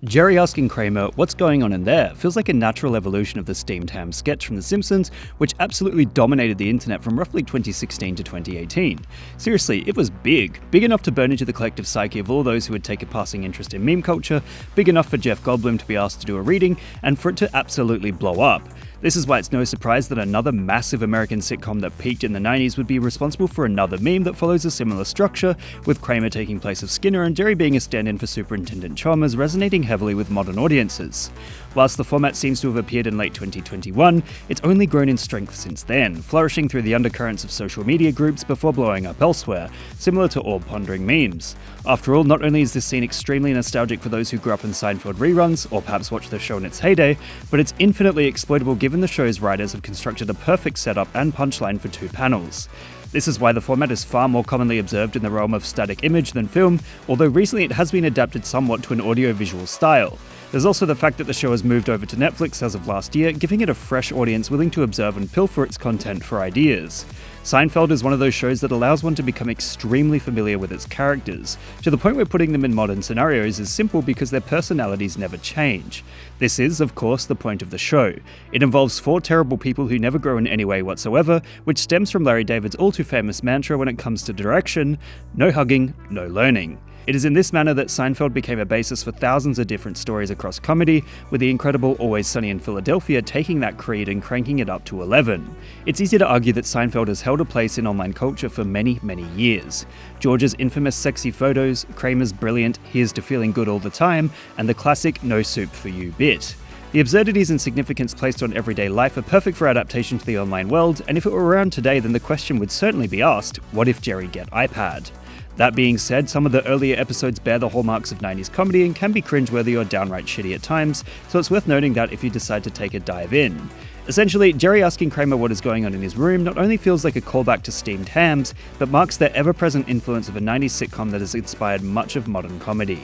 Jerry asking Kramer, "What's going on in there?" feels like a natural evolution of the steamed ham sketch from The Simpsons, which absolutely dominated the internet from roughly 2016 to 2018. Seriously, it was big enough to burn into the collective psyche of all those who would take a passing interest in meme culture, big enough for Jeff Goldblum to be asked to do a reading, and for it to absolutely blow up. This is why it's no surprise that another massive American sitcom that peaked in the 90s would be responsible for another meme that follows a similar structure, with Kramer taking place of Skinner and Jerry being a stand-in for Superintendent Chalmers, resonating heavily with modern audiences. Whilst the format seems to have appeared in late 2021, it's only grown in strength since then, flourishing through the undercurrents of social media groups before blowing up elsewhere, similar to orb pondering memes. After all, not only is this scene extremely nostalgic for those who grew up in Seinfeld reruns, or perhaps watched the show in its heyday, but it's infinitely exploitable given the show's writers have constructed a perfect setup and punchline for two panels. This is why the format is far more commonly observed in the realm of static image than film, although recently it has been adapted somewhat to an audio-visual style. There's also the fact that the show has moved over to Netflix as of last year, giving it a fresh audience willing to observe and pilfer its content for ideas. Seinfeld is one of those shows that allows one to become extremely familiar with its characters, to the point where putting them in modern scenarios is simple because their personalities never change. This is, of course, the point of the show. It involves four terrible people who never grow in any way whatsoever, which stems from Larry David's all-too-famous mantra when it comes to direction: no hugging, no learning. It is in this manner that Seinfeld became a basis for thousands of different stories across comedy, with the incredible Always Sunny in Philadelphia taking that creed and cranking it up to 11. It's easy to argue that Seinfeld has held a place in online culture for many, many years. George's infamous sexy photos, Kramer's brilliant "here's to feeling good all the time," and the classic "no soup for you" bit. The absurdities and significance placed on everyday life are perfect for adaptation to the online world, and if it were around today then the question would certainly be asked, what if Jerry get iPad? That being said, some of the earlier episodes bear the hallmarks of 90s comedy and can be cringeworthy or downright shitty at times, so it's worth noting that if you decide to take a dive in. Essentially, Jerry asking Kramer what is going on in his room not only feels like a callback to steamed hams, but marks the ever-present influence of a 90s sitcom that has inspired much of modern comedy.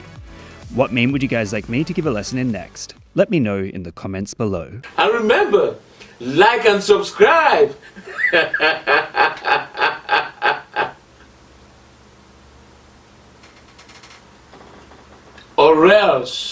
What meme would you guys like me to give a lesson in next? Let me know in the comments below. And remember, like and subscribe! Or else.